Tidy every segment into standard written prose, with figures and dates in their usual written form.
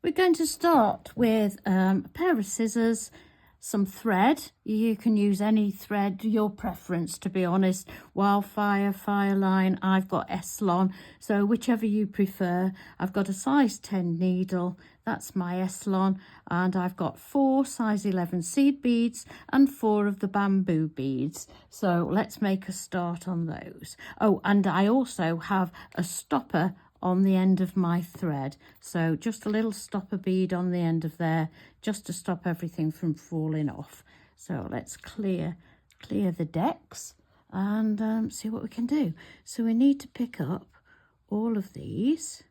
We're going to start with a pair of scissors, some thread. You can use any thread, your preference, to be honest. Wildfire, Fireline, I've got Eslon, so whichever you prefer. I've got a size 10 needle, that's my Eslon, and I've got 4 size 11 seed beads and 4 of the bamboo beads. So let's make a start on those. Oh, and I also have a stopper on the end of my thread, so just a little stopper bead on the end of there, just to stop everything from falling off. So let's clear the decks and see what we can do. So we need to pick up all of these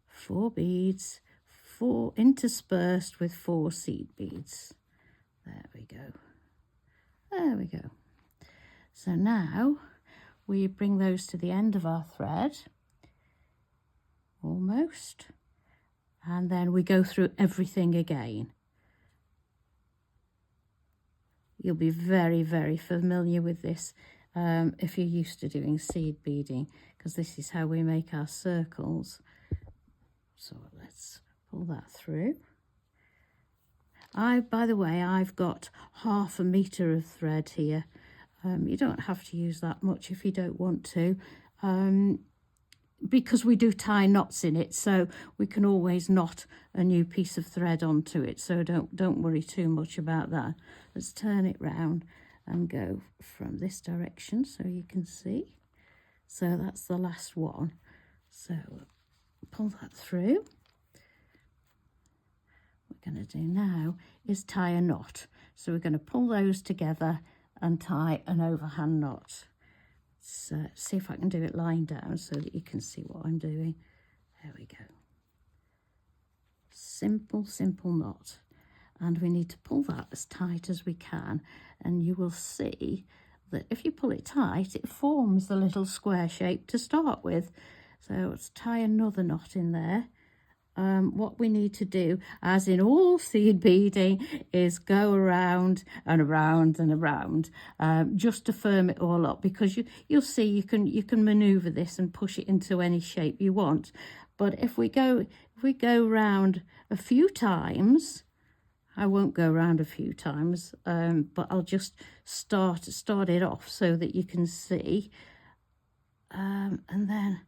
4 beads, 4 interspersed with 4 seed beads. There we go. So now we bring those to the end of our thread, almost, and then we go through everything again. You'll be very, very familiar with this if you're used to doing seed beading, because this is how we make our circles. So let's pull that through. By the way, I've got 1/2 meter of thread here. You don't have to use that much if you don't want to, because we do tie knots in it, so we can always knot a new piece of thread onto it, so don't worry too much about that. Let's turn it round and go from this direction so you can see. So that's the last one. So pull that through. What we're going to do now is tie a knot. So we're going to pull those together and tie an overhand knot. So see if I can do it lying down so that you can see what I'm doing. There we go. Simple knot. And we need to pull that as tight as we can. And you will see that if you pull it tight, it forms the little square shape to start with. So let's tie another knot in there. What we need to do, as in all seed beading, is go around and around and around, just to firm it all up, because you'll see you can maneuver this and push it into any shape you want. But if we go round a few times, I won't go round a few times, but I'll just start it off so that you can see, and then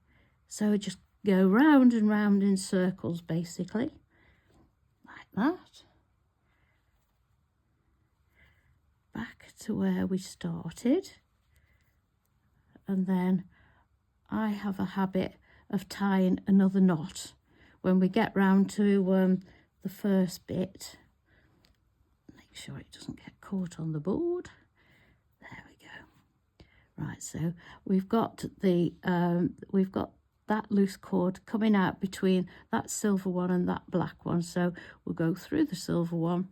so just go round and round in circles, basically, like that. Back to where we started. And then I have a habit of tying another knot when we get round to the first bit. Make sure it doesn't get caught on the board. There we go. Right, so we've got that loose cord coming out between that silver one and that black one. So we'll go through the silver one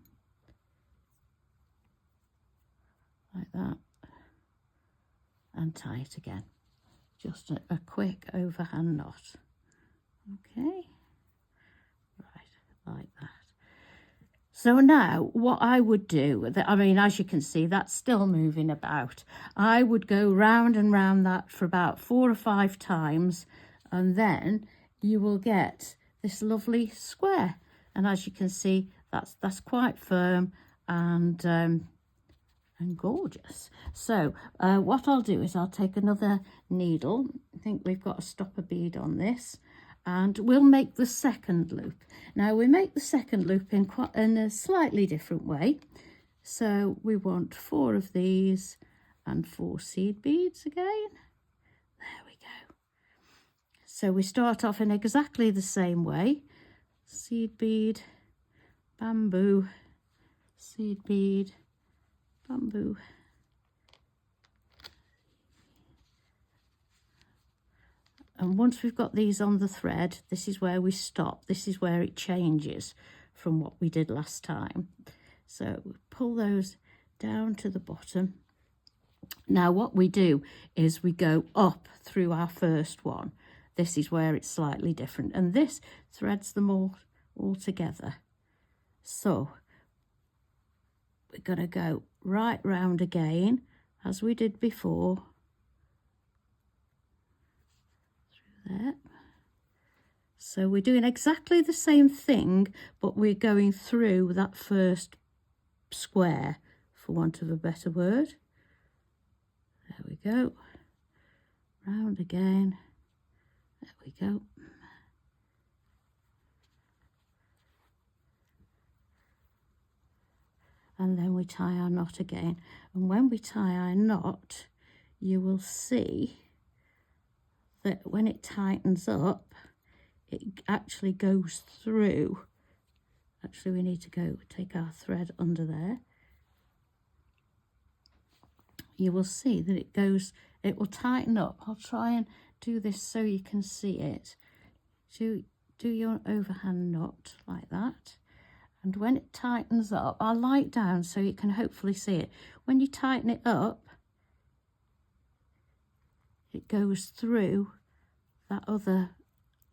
like that and tie it again. Just a quick overhand knot. Okay, right, like that. So now what I would do, I mean, as you can see, that's still moving about. I would go round and round that for about 4 or 5 times, and then you will get this lovely square. And as you can see, that's quite firm and gorgeous. So what I'll do is I'll take another needle. I think we've got a stopper bead on this, and we'll make the second loop. Now we make the second loop in a slightly different way. So we want 4 of these and 4 seed beads again. There we go. So we start off in exactly the same way. Seed bead, bamboo, seed bead, bamboo. And once we've got these on the thread, this is where we stop. This is where it changes from what we did last time. So we pull those down to the bottom. Now what we do is we go up through our first one. This is where it's slightly different, and this threads them all together. So we're going to go right round again as we did before, through there. So we're doing exactly the same thing, but we're going through that first square, for want of a better word. There we go. Round again. There we go. And then we tie our knot again. And when we tie our knot, you will see that when it tightens up, it actually goes through. Actually, we need to take our thread under there. You will see that it will tighten up. I'll try and do this so you can see it. Do your overhand knot like that. And when it tightens up, I'll lie it down so you can hopefully see it. When you tighten it up, it goes through that other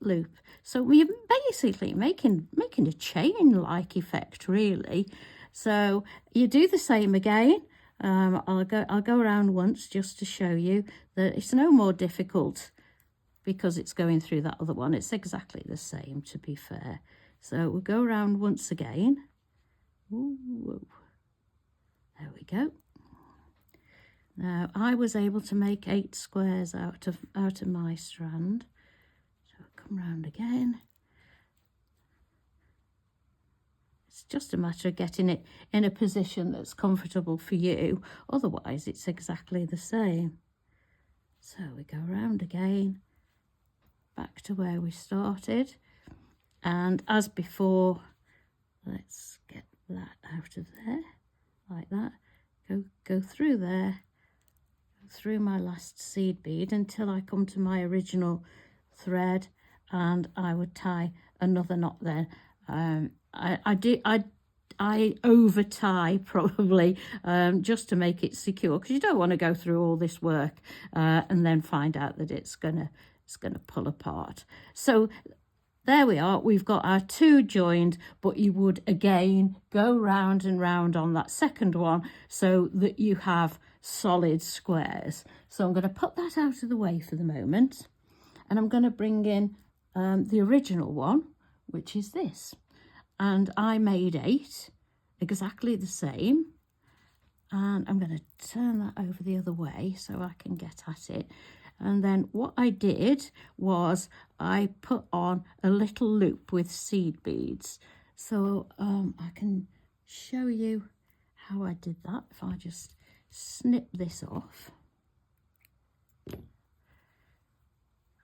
loop. So we're basically making a chain-like effect, really. So you do the same again. I'll go around once just to show you that it's no more difficult because it's going through that other one. It's exactly the same, to be fair. So we'll go around once again. Ooh, there we go. Now I was able to make 8 squares out of my strand. So I'll come round again. It's just a matter of getting it in a position that's comfortable for you. Otherwise, it's exactly the same. So we go round again, back to where we started. And as before, let's get that out of there, like that. Go through there, through my last seed bead until I come to my original thread, and I would tie another knot then. I over tie probably just to make it secure, because you don't want to go through all this work and then find out that it's gonna pull apart. So there we are, we've got our 2 joined, but you would again go round and round on that second one so that you have solid squares. So I'm going to put that out of the way for the moment, and I'm going to bring in the original one, which is this. And I made 8, exactly the same. And I'm going to turn that over the other way so I can get at it. And then what I did was I put on a little loop with seed beads. So I can show you how I did that. If I just snip this off.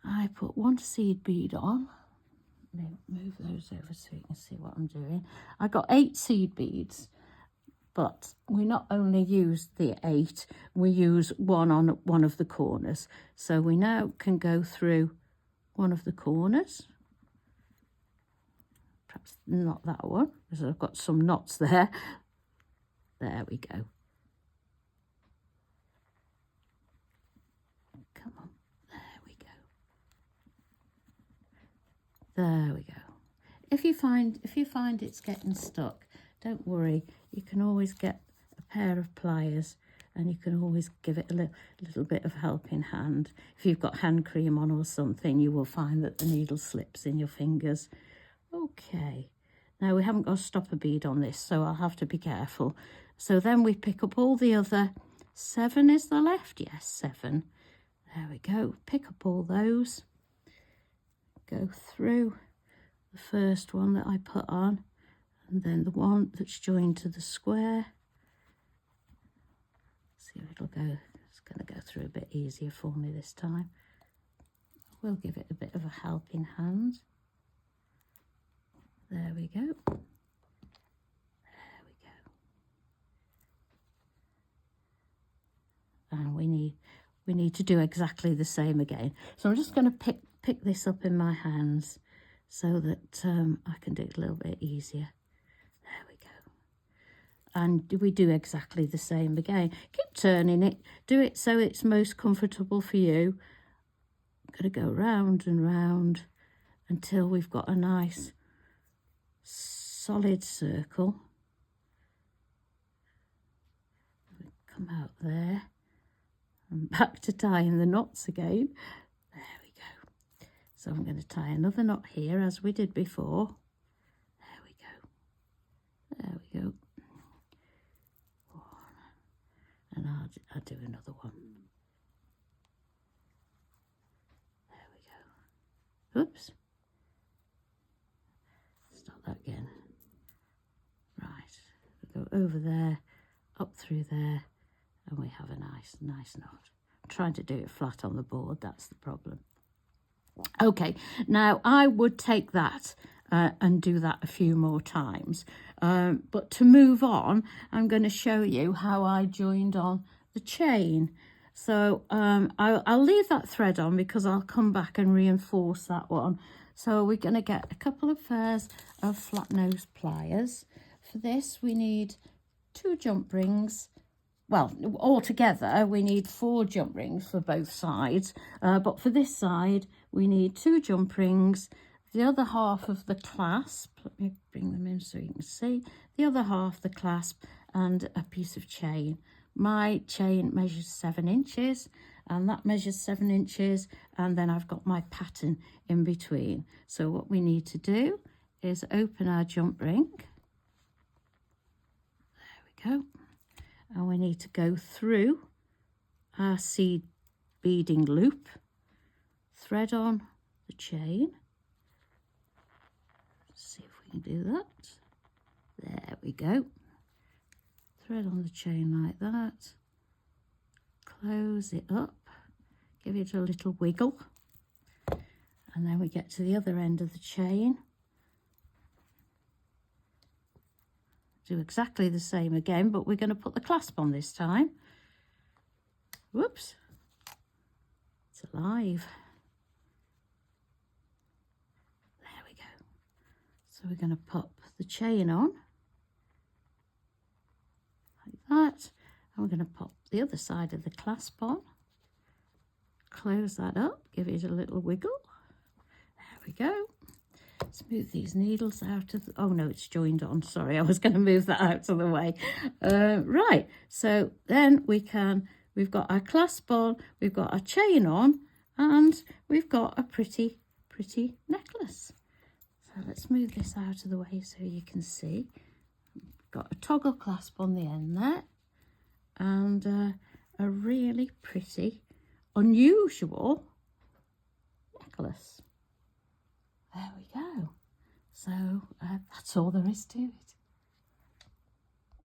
I put 1 seed bead on. Let me move those over so you can see what I'm doing. I got 8 seed beads. But we not only use the 8, we use one on one of the corners. So we now can go through one of the corners. Perhaps not that one, because I've got some knots there. There we go. Come on, there we go. There we go. If you find it's getting stuck, don't worry, you can always get a pair of pliers and you can always give it a little bit of helping hand. If you've got hand cream on or something, you will find that the needle slips in your fingers. Okay, now we haven't got a stopper bead on this, so I'll have to be careful. So then we pick up all the other 7, is there left? Yes, 7. There we go, pick up all those, go through the first one that I put on, and then the one that's joined to the square. See if it'll go, it's going to go through a bit easier for me this time. We'll give it a bit of a helping hand. There we go. There we go. And we need to do exactly the same again. So I'm just going to pick this up in my hands so that I can do it a little bit easier. There we go. And we do exactly the same again. Keep turning it. Do it so it's most comfortable for you. I'm going to go round and round until we've got a nice solid circle. Come out there and back to tying the knots again. There we go. So I'm going to tie another knot here as we did before. There we go. There we go. One. And I'll do another one. There we go. Oops. Start that again. Right. We'll go over there, up through there, and we have a nice knot. I'm trying to do it flat on the board, that's the problem. Okay, now I would take that and do that a few more times. But to move on, I'm going to show you how I joined on the chain. So I'll leave that thread on because I'll come back and reinforce that one. So we're going to get a couple of pairs of flat nose pliers. For this, we need 2 jump rings. Well, altogether, we need 4 jump rings for both sides. But for this side, we need 2 jump rings, the other half of the clasp. Let me bring them in so you can see. The other half, the clasp, and a piece of chain. My chain measures 7 inches, and that measures 7 inches. And then I've got my pattern in between. So what we need to do is open our jump ring. There we go. And we need to go through our seed beading loop, thread on the chain. Let's see if we can do that. There we go. Thread on the chain like that. Close it up, give it a little wiggle. And then we get to the other end of the chain. Do exactly the same again, but we're going to put the clasp on this time. Whoops, it's alive. There we go. So we're going to pop the chain on like that, and we're going to pop the other side of the clasp on. Close that up, give it a little wiggle. There we go. Smooth these needles out of the, oh no, it's joined on, sorry, I was going to move that out of the way. Right, so then we've got our clasp on, we've got our chain on, and we've got a pretty necklace. So let's move this out of the way so you can see. We've got a toggle clasp on the end there, and a really pretty, unusual necklace. There we go. So that's all there is to it.